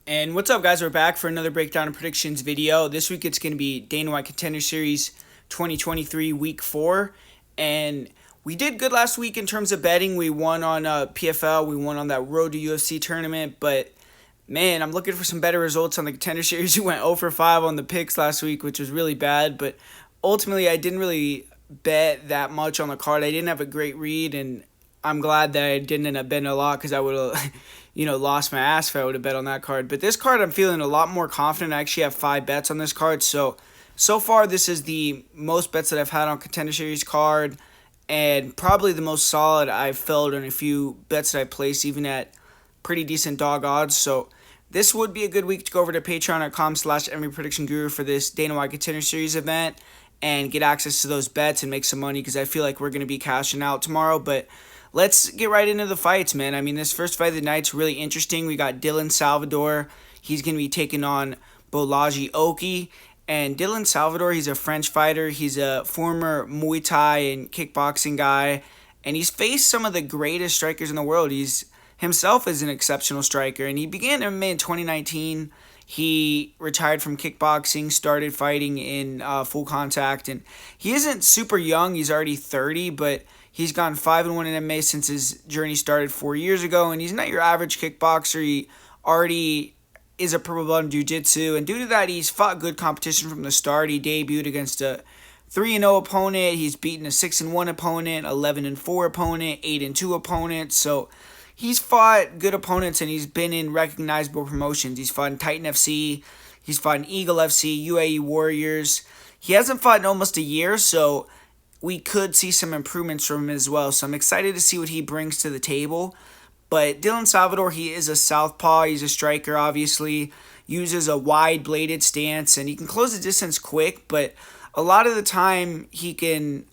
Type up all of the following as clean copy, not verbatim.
And what's up, guys? We're back for another breakdown and predictions video. This week it's going to be Dana White Contender Series 2023 Week 4. And we did good last week in terms of betting. We won on PFL. We won on that Road to UFC tournament. But, man, I'm looking for some better results on the Contender Series. We went 0 for 5 on the picks last week, which was really bad. But ultimately, I didn't really bet that much on the card. I didn't have a great read, and I'm glad that I didn't end up betting a lot because I would have, lost my ass if I would have bet on that card. But this card, I'm feeling a lot more confident. I actually have 5 bets on this card. So far, this is the most bets that I've had on Contender Series card, and probably the most solid I've felt on a few bets that I placed, even at pretty decent dog odds. So this would be a good week to go over to patreon.com/MVPredictionGuru for this Dana White Contender Series event and get access to those bets and make some money because I feel like we're going to be cashing out tomorrow. But let's get right into the fights, man. I mean, this first fight of the night's really interesting. We got Salvador. He's going to be taking on Bolaji. And Salvador, he's a French fighter. He's a former Muay Thai and kickboxing guy. And he's faced some of the greatest strikers in the world. He's himself is an exceptional striker. And he began MMA in 2019. He retired from kickboxing, started fighting in full contact. And he isn't super young. He's already 30, but he's gone 5-1 in MMA since his journey started 4 years ago, and he's not your average kickboxer. He already is a purple belt in jiu-jitsu, and due to that, he's fought good competition from the start. He debuted against a 3-0 opponent. He's beaten a 6-1 opponent, 11-4 opponent, 8-2 opponent. So he's fought good opponents, and he's been in recognizable promotions. He's fought in Titan FC. He's fought in Eagle FC, UAE Warriors. He hasn't fought in almost a year, so we could see some improvements from him as well. So I'm excited to see what he brings to the table. But Salvador, he is a southpaw. He's a striker, obviously. Uses a wide-bladed stance, and he can close the distance quick. But a lot of the time, he can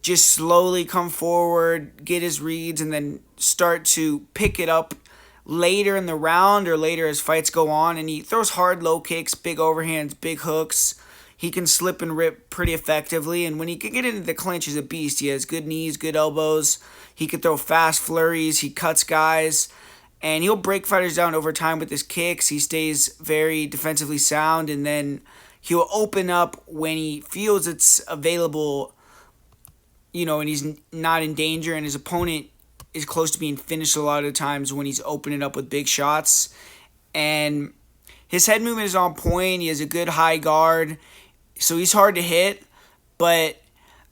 just slowly come forward, get his reads, and then start to pick it up later in the round or later as fights go on. And he throws hard low kicks, big overhands, big hooks. He can slip and rip pretty effectively, and when he can get into the clinch, he's a beast. He has good knees, good elbows. He can throw fast flurries. He cuts guys, and he'll break fighters down over time with his kicks. He stays very defensively sound, and then he'll open up when he feels it's available, and he's not in danger, and his opponent is close to being finished a lot of the times when he's opening up with big shots. And his head movement is on point. He has a good high guard. So he's hard to hit, but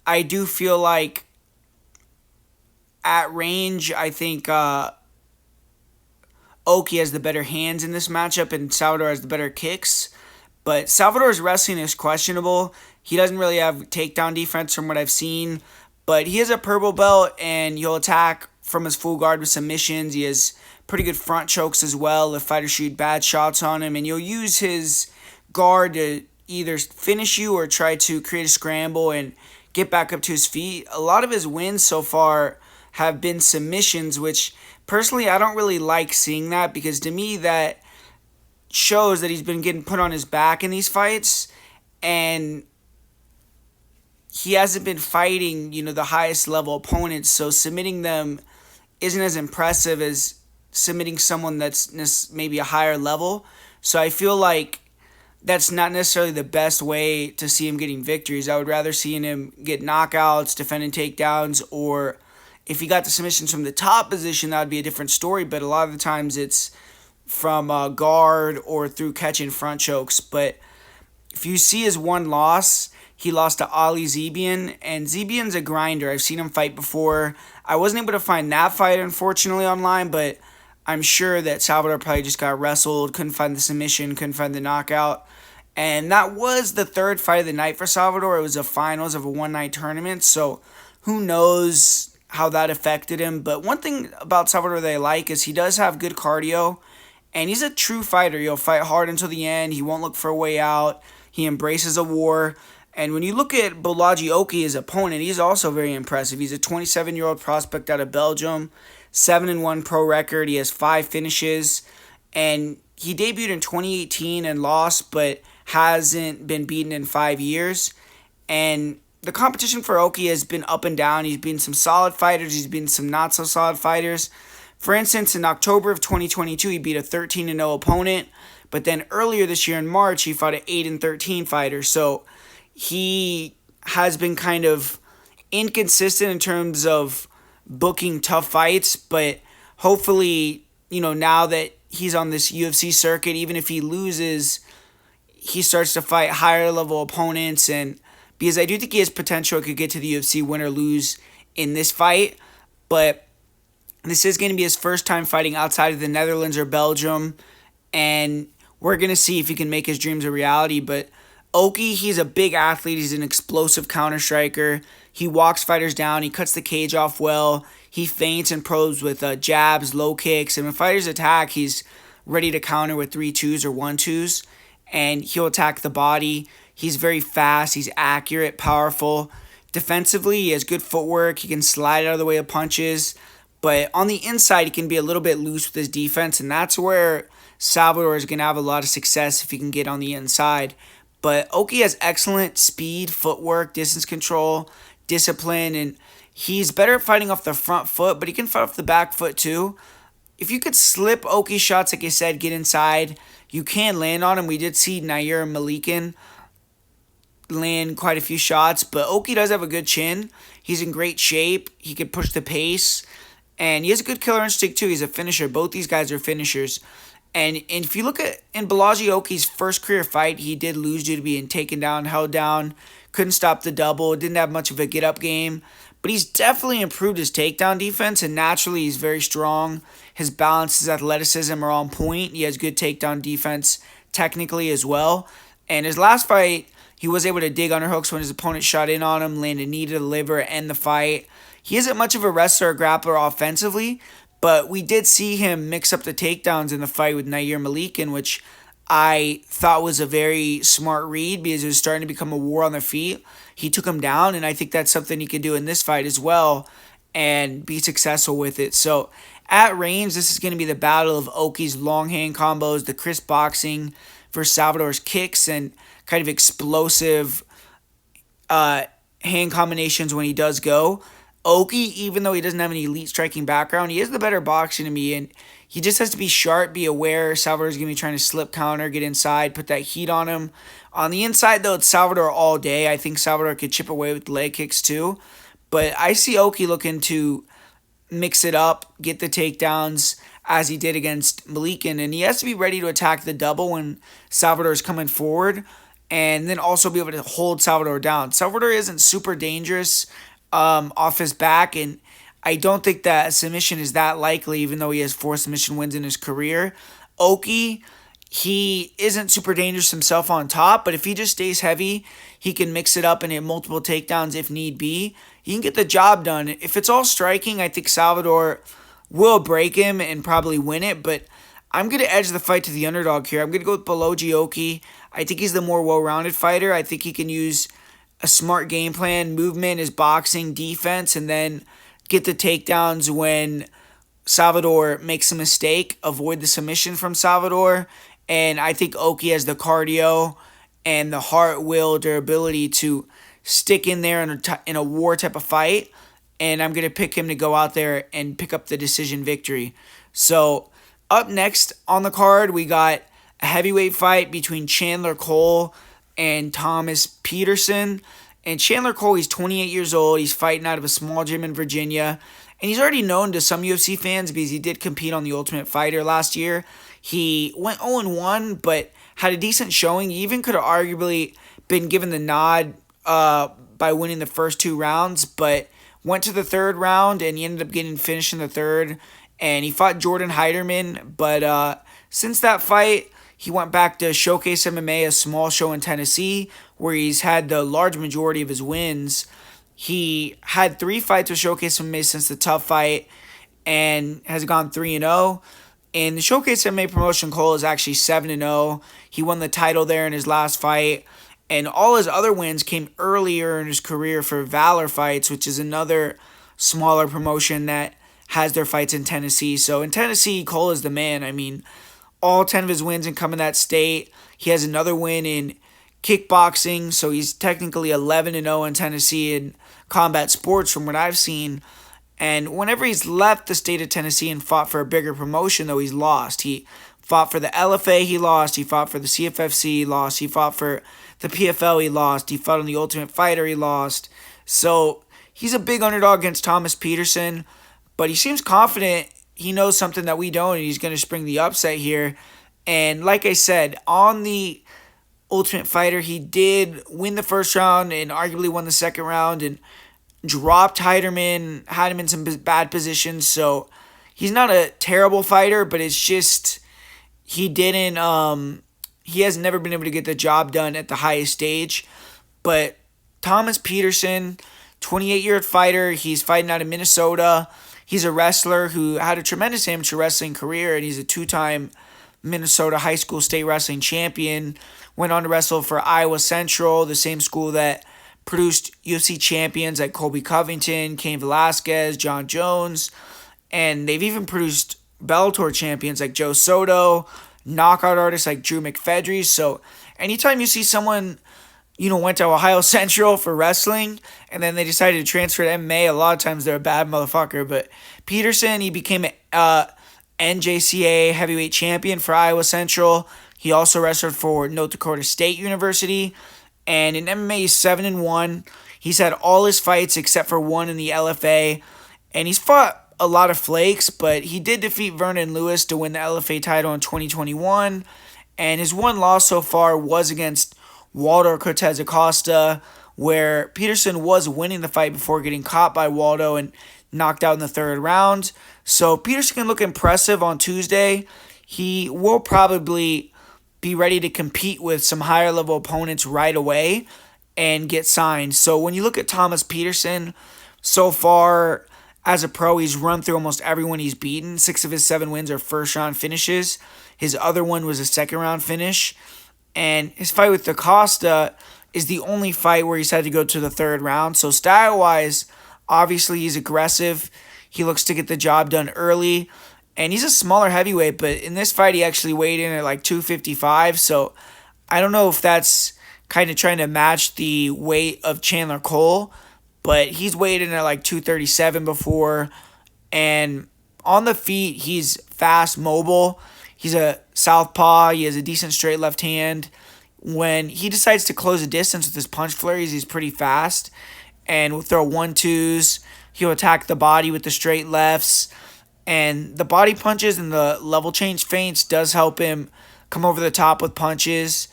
I do feel like at range, I think Oki has the better hands in this matchup and Salvador has the better kicks. But Salvador's wrestling is questionable. He doesn't really have takedown defense from what I've seen, but he is a purple belt and he'll attack from his full guard with submissions. He has pretty good front chokes as well if fighters shoot bad shots on him, and he'll use his guard to either finish you or try to create a scramble and get back up to his feet. A lot of his wins so far have been submissions, which personally I don't really like seeing that because to me that shows that he's been getting put on his back in these fights and he hasn't been fighting, the highest level opponents, so submitting them isn't as impressive as submitting someone that's maybe a higher level. So I feel like that's not necessarily the best way to see him getting victories. I would rather see him get knockouts, defending takedowns, or if he got the submissions from the top position, that would be a different story. But a lot of the times it's from guard or through catching front chokes. But if you see his one loss, he lost to Ali Zebian, and Zebian's a grinder. I've seen him fight before. I wasn't able to find that fight, unfortunately, online, but I'm sure that Salvador probably just got wrestled, couldn't find the submission, couldn't find the knockout. And that was the third fight of the night for Salvador. It was the finals of a one-night tournament, so who knows how that affected him. But one thing about Salvador that I like is he does have good cardio, and he's a true fighter. He'll fight hard until the end. He won't look for a way out. He embraces a war. And when you look at Bolaji, his opponent, he's also very impressive. He's a 27-year-old prospect out of Belgium, 7-1 pro record. He has 5 finishes, and he debuted in 2018 and lost, but hasn't been beaten in 5 years. And the competition for Oki has been up and down. He's been some solid fighters. He's been some not so solid fighters. For instance, in October of 2022, he beat a 13-0 opponent, but then earlier this year in March, he fought an 8-13 fighter. So he has been kind of inconsistent in terms of booking tough fights, but hopefully, now that he's on this UFC circuit, even if he loses, he starts to fight higher level opponents, and because I do think he has potential, could get to the UFC, win or lose in this fight, but this is going to be his first time fighting outside of the Netherlands or Belgium, and we're going to see if he can make his dreams a reality. But Oki, he's a big athlete. He's an explosive counter striker. He walks fighters down. He cuts the cage off well. He feints and probes with jabs, low kicks, and when fighters attack, he's ready to counter with 3-2s or 1-2s, and he'll attack the body. He's very fast. He's accurate, powerful. Defensively, he has good footwork. He can slide out of the way of punches. But on the inside, he can be a little bit loose with his defense, and that's where Salvador is going to have a lot of success if he can get on the inside. But Oki has excellent speed, footwork, distance control, discipline, and he's better at fighting off the front foot, but he can fight off the back foot too. If you could slip Oki shots, like I said, get inside, you can land on him. We did see Nair Malikin land quite a few shots, but Oki does have a good chin. He's in great shape. He can push the pace, and he has a good killer instinct too. He's a finisher. Both these guys are finishers. And if you look at in Bolaji Oki's first career fight, he did lose due to being taken down, held down, couldn't stop the double, didn't have much of a get-up game. But he's definitely improved his takedown defense, and naturally he's very strong. His balance, his athleticism are on point. He has good takedown defense technically as well. And his last fight, he was able to dig underhooks when his opponent shot in on him, land a knee to the liver, end the fight. He isn't much of a wrestler or grappler offensively, but we did see him mix up the takedowns in the fight with Nair Malikin, which I thought was a very smart read because it was starting to become a war on the feet. He took him down, and I think that's something he could do in this fight as well and be successful with it. So at range, this is going to be the battle of Oki's long hand combos, the crisp boxing versus Salvador's kicks and kind of explosive hand combinations when he does go. Oki, even though he doesn't have any elite striking background, he is the better boxer to me, and he just has to be sharp, be aware. Salvador's going to be trying to slip counter, get inside, put that heat on him. On the inside, though, it's Salvador all day. I think Salvador could chip away with leg kicks, too. But I see Oki looking to mix it up, get the takedowns, as he did against Malikin, and he has to be ready to attack the double when Salvador is coming forward, and then also be able to hold Salvador down. Salvador isn't super dangerous off his back, and I don't think that submission is that likely, even though he has 4 submission wins in his career. Oki, he isn't super dangerous himself on top, but if he just stays heavy, he can mix it up and hit multiple takedowns if need be. He can get the job done. If it's all striking, I think Salvador will break him and probably win it, but I'm going to edge the fight to the underdog here. I'm going to go with Bolaji Oki. I think he's the more well-rounded fighter. I think he can use a smart game plan, movement, his boxing, defense, and then get the takedowns when Salvador makes a mistake, avoid the submission from Salvador, and I think Oki has the cardio and the heart, will, durability to stick in there in a war type of fight, and I'm going to pick him to go out there and pick up the decision victory. So up next on the card, we got a heavyweight fight between Chandler Cole and Thomas Peterson. And Chandler Cole, he's 28 years old. He's fighting out of a small gym in Virginia. And he's already known to some UFC fans because he did compete on The Ultimate Fighter last year. He went 0-1, but had a decent showing. He even could have arguably been given the nod by winning the first 2 rounds, but went to the 3rd round, and he ended up getting finished in the 3rd. And he fought Jordan Heiderman, but since that fight, he went back to Showcase MMA, a small show in Tennessee, where he's had the large majority of his wins. He had 3 fights with Showcase MMA since the tough fight and has gone 3-0. In the Showcase MMA promotion, Cole is actually 7-0. He won the title there in his last fight. And all his other wins came earlier in his career for Valor Fights, which is another smaller promotion that has their fights in Tennessee. So in Tennessee, Cole is the man. I mean, all 10 of his wins come in that state. He has another win in kickboxing, so he's technically 11-0 in Tennessee in combat sports from what I've seen. And whenever he's left the state of Tennessee and fought for a bigger promotion, though, he's lost. He fought for the LFA, he lost. He fought for the CFFC, he lost. He fought for the PFL, he lost. He fought on the Ultimate Fighter, he lost. So he's a big underdog against Thomas Peterson, but he seems confident. He knows something that we don't, and he's going to spring the upset here. And like I said, on the Ultimate Fighter, he did win the first round and arguably won the second round and dropped Heiderman, had him in some bad positions. So he's not a terrible fighter, but it's just he has never been able to get the job done at the highest stage. But Thomas Peterson, 28-year-old fighter, he's fighting out of Minnesota. He's a wrestler who had a tremendous amateur wrestling career, and he's a two-time Minnesota high school state wrestling champion. Went on to wrestle for Iowa Central, the same school that produced UFC champions like Colby Covington, Cain Velasquez, John Jones, and they've even produced Bellator champions like Joe Soto, knockout artists like Drew McFedry. So anytime you see someone, went to Ohio Central for wrestling and then they decided to transfer to MMA, a lot of times they're a bad motherfucker. But Peterson, he became an NJCAA heavyweight champion for Iowa Central. He also wrestled for North Dakota State University. And in MMA, he's 7-1. He's had all his fights except for one in the LFA. And he's fought a lot of flakes, but he did defeat Vernon Lewis to win the LFA title in 2021. And his one loss so far was against Waldo Cortez Acosta, where Peterson was winning the fight before getting caught by Waldo and knocked out in the third round. So Peterson can look impressive on Tuesday. He will probably be ready to compete with some higher level opponents right away and get signed. So when you look at Thomas Peterson, so far as a pro, he's run through almost everyone he's beaten. 6 of his 7 wins are first round finishes. His other one was a second round finish. And his fight with Acosta is the only fight where he's had to go to the third round. So style-wise, obviously he's aggressive. He looks to get the job done early. And he's a smaller heavyweight, but in this fight he actually weighed in at like 255. So I don't know if that's kind of trying to match the weight of Chandler Cole, but he's weighed in at like 237 before. And on the feet, he's fast, mobile. He's a southpaw. He has a decent straight left hand. When he decides to close the distance with his punch flurries, he's pretty fast and will throw 1-2s. He'll attack the body with the straight lefts. And the body punches and the level change feints does help him come over the top with punches.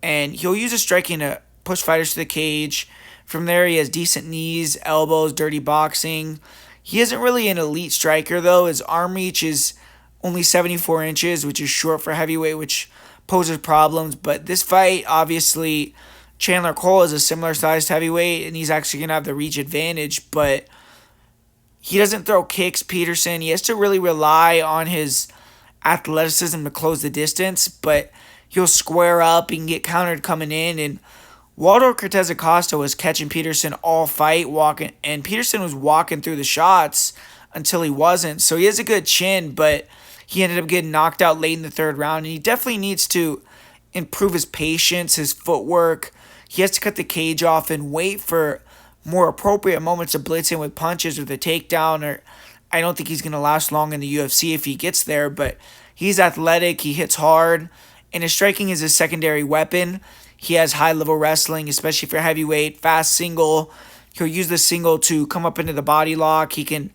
And he'll use his striking to push fighters to the cage. From there, he has decent knees, elbows, dirty boxing. He isn't really an elite striker, though. His arm reach is only 74 inches, which is short for heavyweight, which poses problems. But this fight, obviously, Chandler Cole is a similar-sized heavyweight, and he's actually going to have the reach advantage. But he doesn't throw kicks, Peterson. He has to really rely on his athleticism to close the distance, but he'll square up. He can get countered coming in, and Waldo Cortez Acosta was catching Peterson all fight, and Peterson was walking through the shots until he wasn't. So he has a good chin, but he ended up getting knocked out late in the third round, and he definitely needs to improve his patience, his footwork. He has to cut the cage off and wait for more appropriate moments to blitz in with punches or the takedown. Or I don't think he's going to last long in the UFC if he gets there, but he's athletic, he hits hard, and his striking is his secondary weapon. He has high-level wrestling, especially for heavyweight, fast single. He'll use the single to come up into the body lock. He can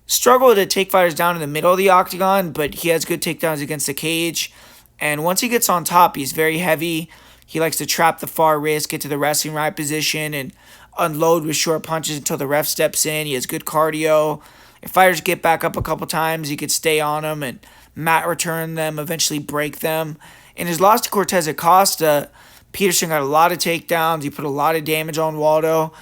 struggle to take fighters down in the middle of the octagon, but he has good takedowns against the cage. And once he gets on top, he's very heavy. He likes to trap the far wrist, get to the wrestling right position, and unload with short punches until the ref steps in. He has good cardio. If fighters get back up a couple times, he could stay on them and mat return them, eventually break them. In his loss to Cortez Acosta, Peterson got a lot of takedowns. He put a lot of damage on Waldo.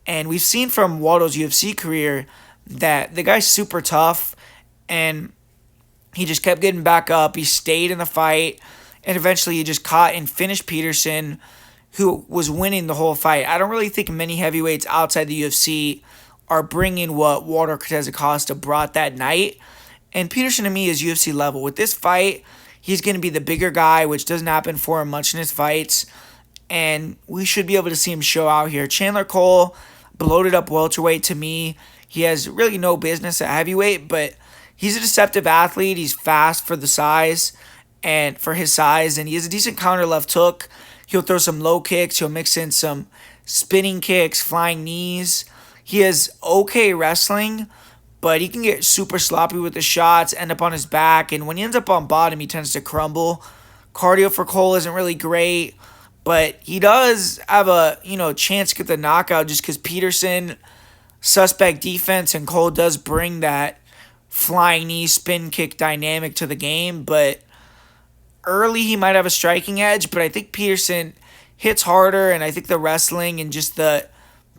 And we've seen from Waldo's UFC career that the guy's super tough, and he just kept getting back up. He stayed in the fight, and eventually he just caught and finished Peterson, who was winning the whole fight. I don't really think many heavyweights outside the UFC are bringing what Waldo Cortez Acosta brought that night. And Peterson, to me, is UFC level. With this fight, he's going to be the bigger guy, which doesn't happen for him much in his fights. And we should be able to see him show out here. Chandler Cole, bloated up welterweight to me. He has really no business at heavyweight, but he's a deceptive athlete. He's fast for the size and for his size, and he has a decent counter left hook. He'll throw some low kicks. He'll mix in some spinning kicks, flying knees. He has okay wrestling, but he can get super sloppy with the shots, end up on his back, and when he ends up on bottom, he tends to crumble. Cardio for Cole isn't really great, but he does have a chance to get the knockout just because Peterson, suspect defense, and Cole does bring that flying knee spin kick dynamic to the game. But early he might have a striking edge, but I think Peterson hits harder, and I think the wrestling and just the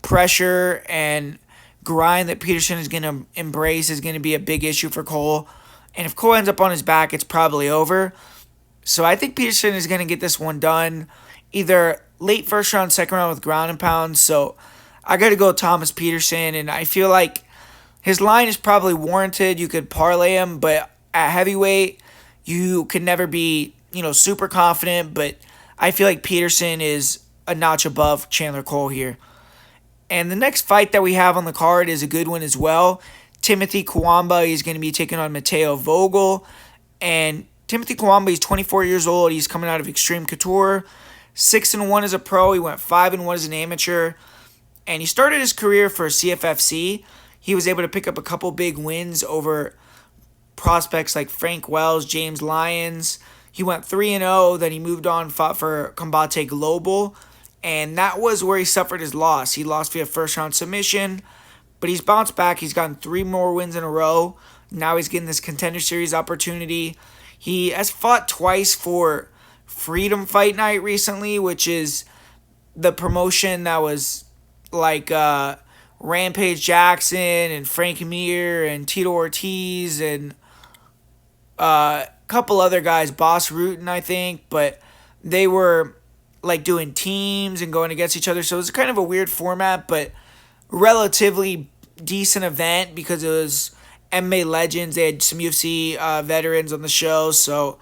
pressure and grind that Peterson is going to embrace is going to be a big issue for Cole. And if Cole ends up on his back, it's probably over. So I think Peterson is going to get this one done either late first round, second round with ground and pound. So I got to go Thomas Peterson, and I feel like his line is probably warranted. You could parlay him, but at heavyweight, you could never be, super confident. But I feel like Peterson is a notch above Chandler Cole here. And the next fight that we have on the card is a good one as well. Timothy Kwamba, he's going to be taking on Mateo Vogel. And Timothy Kwamba, he's 24 years old. He's coming out of Extreme Couture. 6-1 as a pro. He went 5-1 as an amateur. And he started his career for CFFC. He was able to pick up a couple big wins over prospects like Frank Wells, James Lyons. He went 3-0. Then he moved on, fought for Combate Global. And that was where he suffered his loss. He lost via first-round submission, but he's bounced back. He's gotten 3 more wins in a row. Now he's getting this Contender Series opportunity. He has fought twice for Freedom Fight Night recently, which is the promotion that was like Rampage Jackson and Frank Mir and Tito Ortiz and a couple other guys, Boss Rutan, I think, but they were like doing teams and going against each other. So it was kind of a weird format, but relatively decent event because it was MMA legends. They had some UFC veterans on the show. So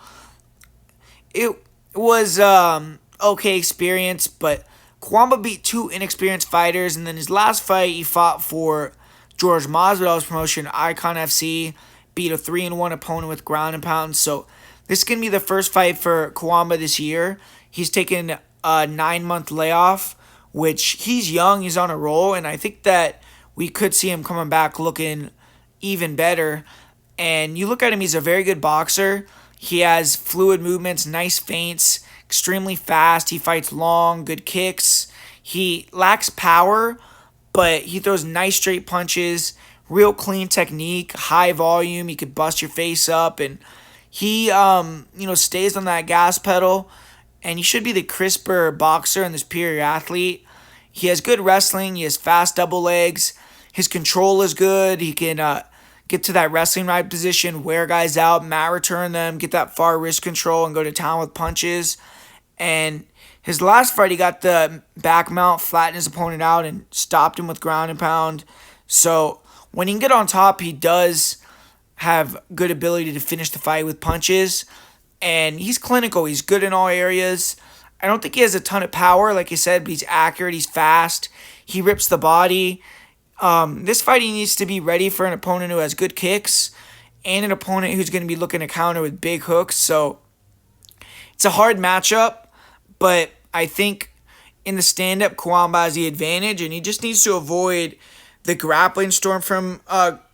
it was okay experience, but Kwamba beat 2 inexperienced fighters. And then his last fight, he fought for George Masvidal's promotion, Icon FC, beat a 3-1 opponent with ground and pound. So this is going to be the first fight for Kwamba this year. He's taken a 9-month layoff, which he's young, he's on a roll, and I think that we could see him coming back looking even better. And you look at him, he's a very good boxer. He has fluid movements, nice feints, extremely fast. He fights long, good kicks. He lacks power, but he throws nice straight punches, real clean technique, high volume. He could bust your face up, and he stays on that gas pedal. And he should be the crisper boxer and the superior athlete. He has good wrestling. He has fast double legs. His control is good. He can get to that wrestling right position, wear guys out, mat return them, get that far wrist control, and go to town with punches. And his last fight, he got the back mount, flattened his opponent out, and stopped him with ground and pound. So when he can get on top, he does have good ability to finish the fight with punches. And he's clinical. He's good in all areas. I don't think he has a ton of power, like you said, but he's accurate. He's fast. He rips the body. This fight, he needs to be ready for an opponent who has good kicks and an opponent who's going to be looking to counter with big hooks. So it's a hard matchup, but I think in the stand-up, Kwamba has the advantage, and he just needs to avoid the grappling storm from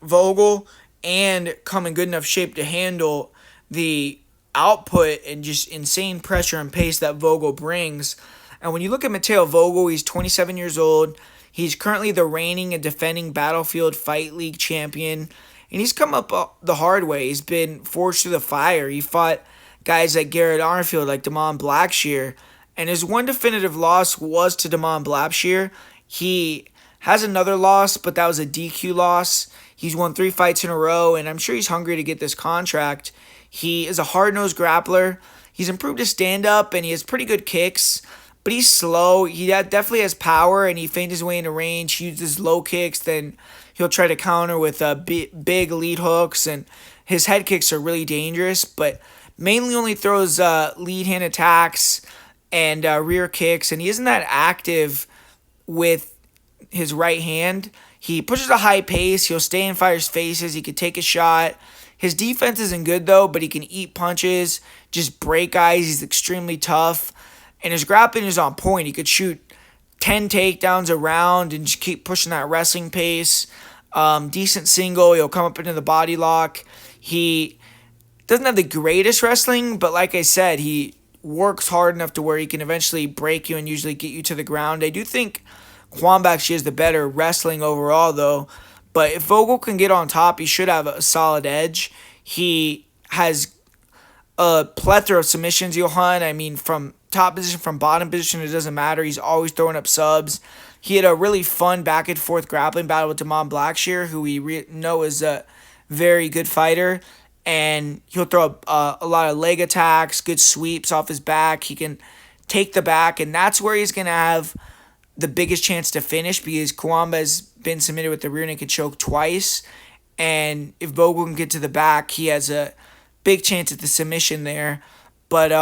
Vogel and come in good enough shape to handle the output and just insane pressure and pace that Vogel brings. And when you look at Mateo Vogel, he's 27 years old. He's currently the reigning and defending Battlefield Fight League champion. And he's come up the hard way. He's been forged through the fire. He fought guys like Garrett Armfield, like Damon Blackshear. And his one definitive loss was to Damon Blackshear. He has another loss, but that was a DQ loss. He's won 3 fights in a row, and I'm sure he's hungry to get this contract. He is a hard-nosed grappler. He's improved his stand-up, and he has pretty good kicks, but he's slow. He definitely has power, and he feints his way into range. He uses low kicks, then he'll try to counter with big lead hooks, and his head kicks are really dangerous, but mainly only throws lead hand attacks and rear kicks, and he isn't that active with his right hand. He pushes a high pace. He'll stay in fighters' faces. He could take a shot. His defense isn't good, though, but he can eat punches, just break guys. He's extremely tough. And his grappling is on point. He could shoot 10 takedowns a round and just keep pushing that wrestling pace. Decent single. He'll come up into the body lock. He doesn't have the greatest wrestling, but like I said, he works hard enough to where he can eventually break you and usually get you to the ground. I do think Kwamba actually has the better wrestling overall, though. But if Vogel can get on top, he should have a solid edge. He has a plethora of submissions he'll hunt. I mean, from top position, from bottom position, it doesn't matter. He's always throwing up subs. He had a really fun back and forth grappling battle with Damon Blackshear, who we know is a very good fighter. And he'll throw a lot of leg attacks, good sweeps off his back. He can take the back, and that's where he's going to have the biggest chance to finish, because Kwamba has been submitted with the rear naked choke twice. And if Vogel can get to the back, he has a big chance at the submission there. But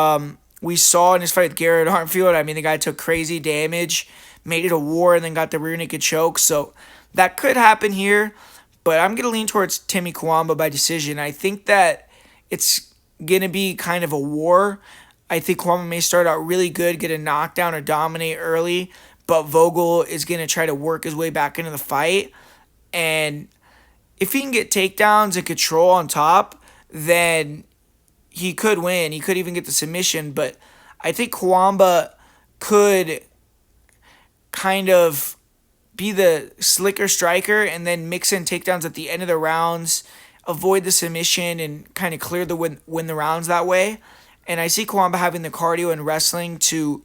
we saw in his fight with Garrett Armfield, I mean, the guy took crazy damage, made it a war, and then got the rear naked choke. So that could happen here. But I'm going to lean towards Timmy Kwamba by decision. I think that it's going to be kind of a war. I think Kwamba may start out really good, get a knockdown or dominate early, but Vogel is going to try to work his way back into the fight. And if he can get takedowns and control on top, then he could win. He could even get the submission. But I think Kwamba could kind of be the slicker striker and then mix in takedowns at the end of the rounds, avoid the submission, and kind of clear the win the rounds that way. And I see Kwamba having the cardio and wrestling to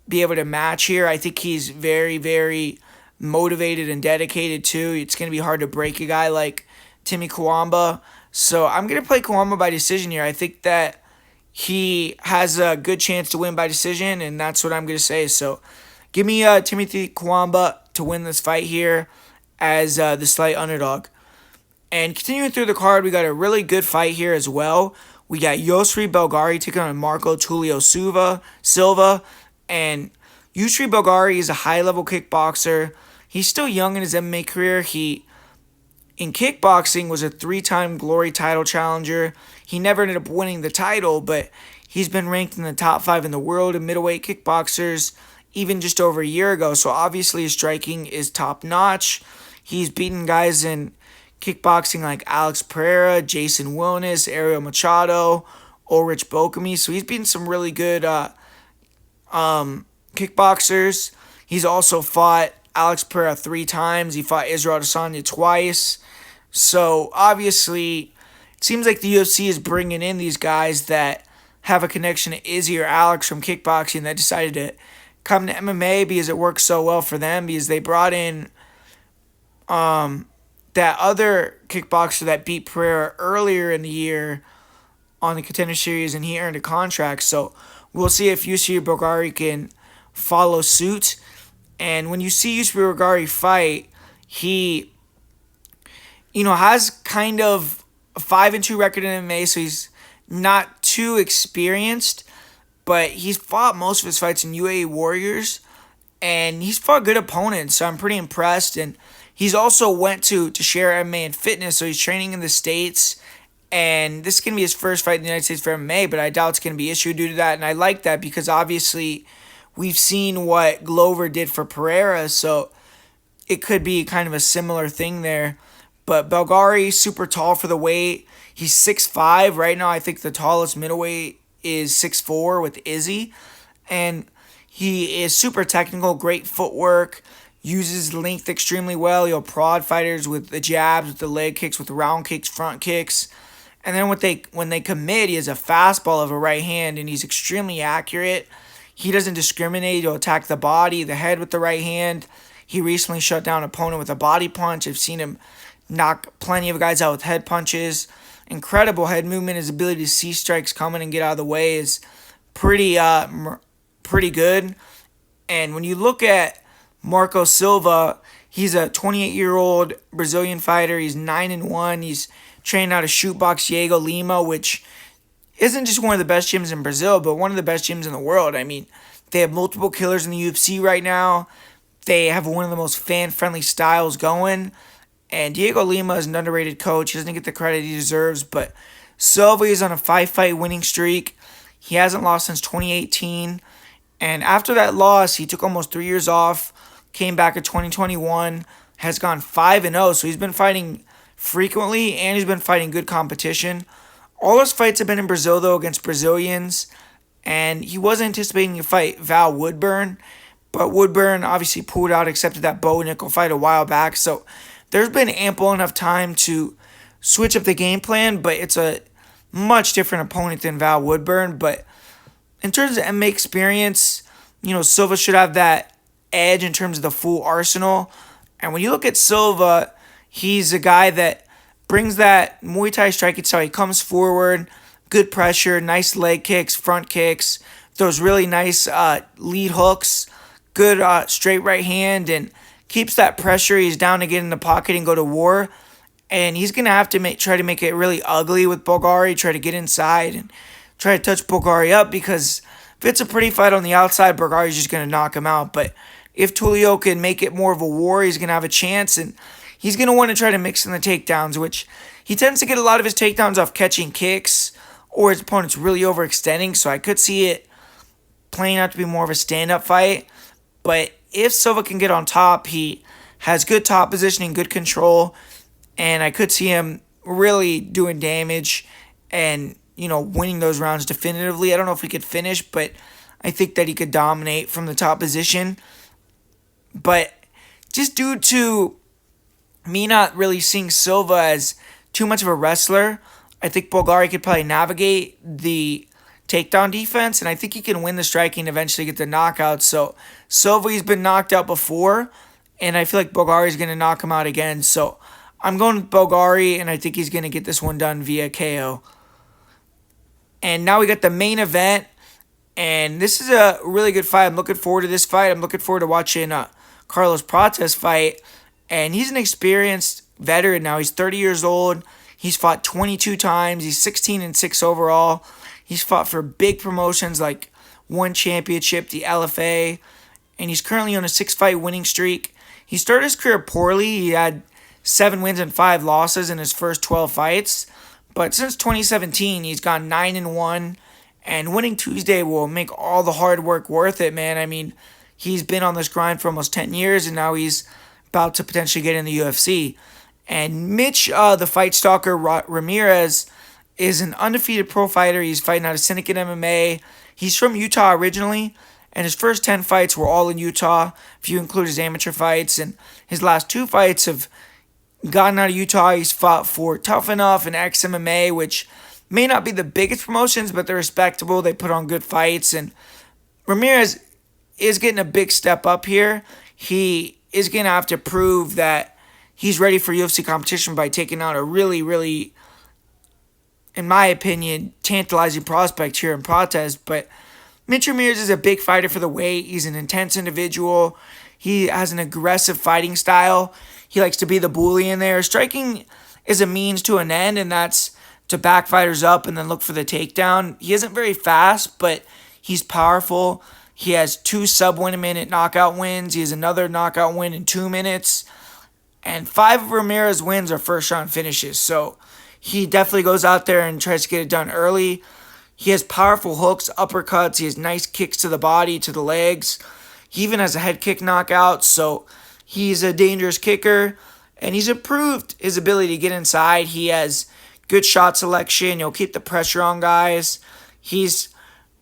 be able to match here. I think he's very, very motivated and dedicated too. It's going to be hard to break a guy like Timmy Kwamba. So I'm going to play Kwamba by decision here. I think that he has a good chance to win by decision, and that's what I'm going to say. So give me Timothy Kwamba to win this fight here as the slight underdog. And continuing through the card, we got a really good fight here as well. We got Yosri Bulgari taking on Marco Tulio Silva. And Yosri Bulgari is a high-level kickboxer. He's still young in his MMA career. He, in kickboxing, was a 3-time Glory title challenger. He never ended up winning the title, but he's been ranked in the top 5 in the world in middleweight kickboxers even just over a year ago. So obviously his striking is top-notch. He's beaten guys in kickboxing like Alex Pereira, Jason Wilness, Ariel Machado, Ulrich Bokami. So he's beaten some really good kickboxers. He's also fought Alex Pereira 3 times. He fought Israel Adesanya twice. So obviously it seems like the UFC is bringing in these guys that have a connection to Izzy or Alex from kickboxing that decided to come to MMA because it works so well for them, because they brought in that other kickboxer that beat Pereira earlier in the year on the Contender Series, and he earned a contract. So we'll see if Yosri Bulgari can follow suit. And when you see Yosri Bulgari fight, he, has kind of a 5-2 record in MMA, so he's not too experienced, but he's fought most of his fights in UAE Warriors, and he's fought good opponents, so I'm pretty impressed. And he's also went to share MMA and fitness, so he's training in the States, and this is going to be his first fight in the United States for MMA, but I doubt it's going to be issued due to that, and I like that because obviously we've seen what Glover did for Pereira, so it could be kind of a similar thing there. But Bulgari, super tall for the weight. He's 6'5". Right now, I think the tallest middleweight is 6'4" with Izzy. And he is super technical, great footwork, uses length extremely well. He'll prod fighters with the jabs, with the leg kicks, with round kicks, front kicks. And then when they commit, he has a fastball of a right hand, and he's extremely accurate. He doesn't discriminate. He'll attack the body, the head with the right hand. He recently shut down an opponent with a body punch. I've seen him knock plenty of guys out with head punches. Incredible head movement. His ability to see strikes coming and get out of the way is pretty good. And when you look at Marco Silva, he's a 28-year-old Brazilian fighter. He's 9-1. He's trained out of Shootbox Diego Lima, which isn't just one of the best gyms in Brazil, but one of the best gyms in the world. I mean, they have multiple killers in the UFC right now. They have one of the most fan-friendly styles going. And Diego Lima is an underrated coach. He doesn't get the credit he deserves, but Silva is on a 5-fight winning streak. He hasn't lost since 2018. And after that loss, he took almost 3 years off, came back in 2021, has gone 5-0. So he's been fighting frequently, and he's been fighting good competition. All his fights have been in Brazil, though, against Brazilians. And he wasn't anticipating to fight Val Woodburn, but Woodburn obviously pulled out, accepted that Bo Nickel fight a while back. So there's been ample enough time to switch up the game plan, but it's a much different opponent than Val Woodburn. But in terms of MMA experience, Silva should have that edge in terms of the full arsenal. And when you look at Silva, he's a guy that brings that Muay Thai striking style. He comes forward, good pressure, nice leg kicks, front kicks, those really nice lead hooks, good straight right hand, and keeps that pressure. He's down to get in the pocket and go to war. And he's going to have to try to make it really ugly with Bulgari, try to get inside and try to touch Bulgari up, because if it's a pretty fight on the outside, Bulgari's just going to knock him out. But if Tulio can make it more of a war, he's going to have a chance, and he's going to want to try to mix in the takedowns, which he tends to get a lot of his takedowns off catching kicks or his opponent's really overextending, so I could see it playing out to be more of a stand-up fight. But if Silva can get on top, he has good top positioning, good control, and I could see him really doing damage and, winning those rounds definitively. I don't know if he could finish, but I think that he could dominate from the top position. But just due to me not really seeing Silva as too much of a wrestler, I think Bulgari could probably navigate the takedown defense, and I think he can win the striking and eventually get the knockout. So Silva, he's been knocked out before, and I feel like Bulgari is going to knock him out again. So I'm going with Bulgari, and I think he's going to get this one done via KO. And now we got the main event, and this is a really good fight. I'm looking forward to this fight. I'm looking forward to watching Carlos Prates fight, and he's an experienced veteran now. He's 30 years old. He's fought 22 times. He's 16-6 overall. He's fought for big promotions like One Championship, the LFA, and he's currently on a 6-fight winning streak. He started his career poorly. He had 7 wins and 5 losses in his first 12 fights. But since 2017, he's gone 9-1, and winning Tuesday will make all the hard work worth it, man. I mean, he's been on this grind for almost 10 years, and now he's about to potentially get in the UFC. And Mitch, the fight stalker Ramirez, is an undefeated pro fighter. He's fighting out of Syndicate MMA. He's from Utah originally, and his first 10 fights were all in Utah, if you include his amateur fights. And his last 2 fights have gotten out of Utah. He's fought for Tough Enough and XMMA, which may not be the biggest promotions, but they're respectable. They put on good fights, and Ramirez is getting a big step up here. He is going to have to prove that he's ready for UFC competition by taking out a really, really, in my opinion, tantalizing prospect here in Prates. But Mitch Ramirez is a big fighter for the weight. He's an intense individual. He has an aggressive fighting style. He likes to be the bully in there. Striking is a means to an end, and that's to back fighters up and then look for the takedown. He isn't very fast, but he's powerful. He has 2 sub-1-minute knockout wins. He has another knockout win in 2 minutes. And 5 of Ramirez's wins are first-round finishes. So he definitely goes out there and tries to get it done early. He has powerful hooks, uppercuts. He has nice kicks to the body, to the legs. He even has a head kick knockout. So he's a dangerous kicker. And he's improved his ability to get inside. He has good shot selection. He'll keep the pressure on guys. He's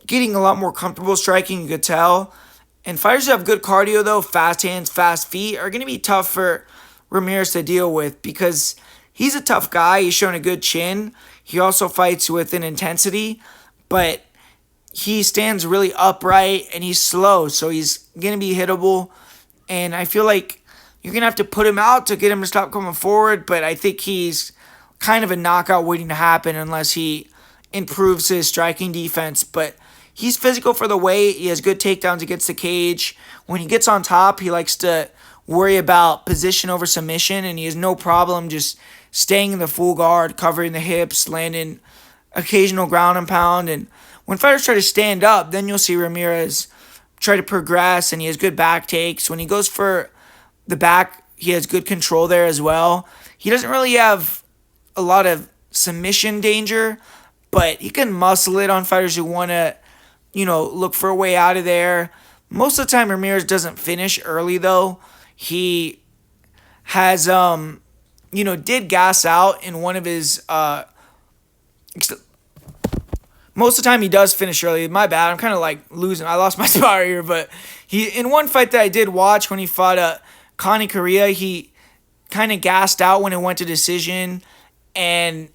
getting a lot more comfortable striking, you could tell. And fighters who have good cardio, though, fast hands, fast feet, are going to be tough for Ramirez to deal with, because he's a tough guy. He's shown a good chin. He also fights with an intensity, but he stands really upright and he's slow, so he's going to be hittable. And I feel like you're going to have to put him out to get him to stop coming forward, but I think he's kind of a knockout waiting to happen unless he improves his striking defense. But he's physical for the weight. He has good takedowns against the cage. When he gets on top, he likes to worry about position over submission, and he has no problem just staying in the full guard, covering the hips, landing occasional ground and pound. And when fighters try to stand up, then you'll see Ramirez try to progress, and he has good back takes. When he goes for the back, he has good control there as well. He doesn't really have a lot of submission danger, but he can muscle it on fighters who want to, look for a way out of there. Most of the time, Ramirez doesn't finish early, though. He has, did gas out in one of his, most of the time he does finish early. My bad. I'm kind of like losing. I lost my spot here, but in one fight that I did watch when he fought Connie Correa, he kind of gassed out when it went to decision, and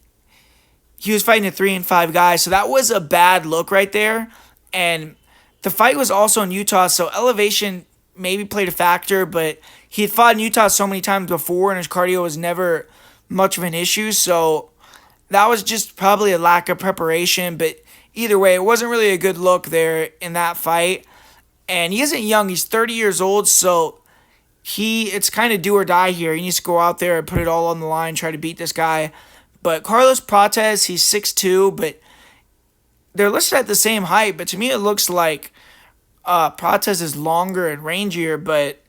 he was fighting a 3-5 guy, so that was a bad look right there. And the fight was also in Utah, so elevation maybe played a factor, but he had fought in Utah so many times before, and his cardio was never much of an issue, so that was just probably a lack of preparation. But either way, it wasn't really a good look there in that fight. And he isn't young. He's 30 years old, so it's kind of do or die here. He needs to go out there and put it all on the line, try to beat this guy. But Carlos Prates, he's 6'2", but they're listed at the same height. But to me, it looks like Prates is longer and rangier, but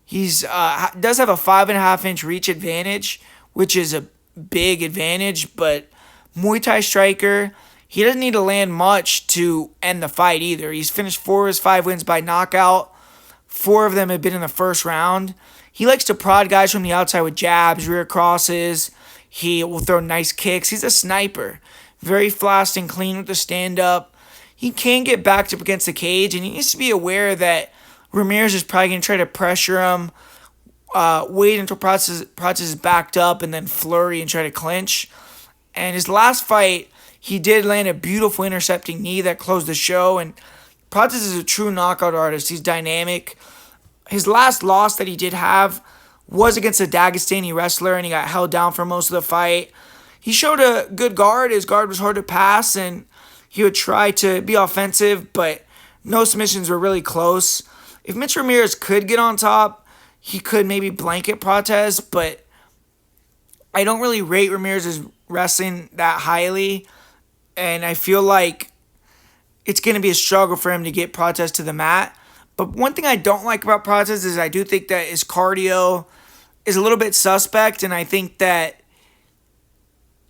he's does have a 5.5-inch reach advantage, which is a big advantage. But Muay Thai striker, he doesn't need to land much to end the fight either. He's finished 4 of his 5 wins by knockout. 4 of them have been in the first round. He likes to prod guys from the outside with jabs, rear crosses. He will throw nice kicks. He's a sniper. Very fast and clean with the stand-up. He can get backed up against the cage, and he needs to be aware that Ramirez is probably going to try to pressure him, wait until Prates is backed up, and then flurry and try to clinch. And his last fight, he did land a beautiful intercepting knee that closed the show, and Prates is a true knockout artist. He's dynamic. His last loss that he did have was against a Dagestani wrestler, and he got held down for most of the fight. He showed a good guard. His guard was hard to pass, and he would try to be offensive, but no submissions were really close. If Mitch Ramirez could get on top, he could maybe blanket Prates, but I don't really rate Ramirez's wrestling that highly, and I feel like it's going to be a struggle for him to get Prates to the mat. But one thing I don't like about Prates is I do think that his cardio is a little bit suspect, and I think that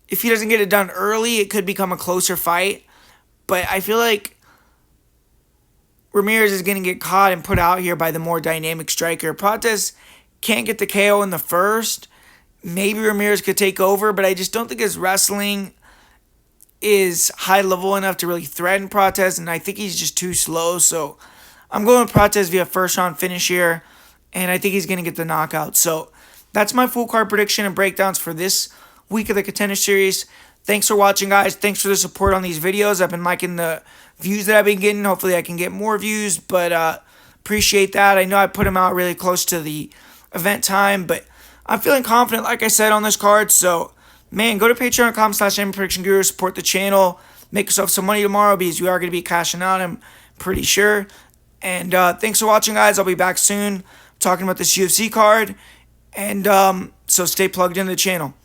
if he doesn't get it done early, it could become a closer fight. But I feel like Ramirez is going to get caught and put out here by the more dynamic striker. Prates can't get the KO in the first. Maybe Ramirez could take over, but I just don't think his wrestling is high level enough to really threaten Prates, and I think he's just too slow. So I'm going with Prates via first round finish here, and I think he's going to get the knockout. So that's my full card prediction and breakdowns for this week of the Contender Series. Thanks for watching, guys. Thanks for the support on these videos. I've been liking the views that I've been getting. Hopefully I can get more views, but appreciate that. I know I put them out really close to the event time, but I'm feeling confident, like I said, on this card. So, man, go to patreon.com/MMAPredictionGuru, support the channel, make yourself some money tomorrow because we are going to be cashing out, I'm pretty sure. And thanks for watching, guys. I'll be back soon talking about this UFC card. And so stay plugged into the channel.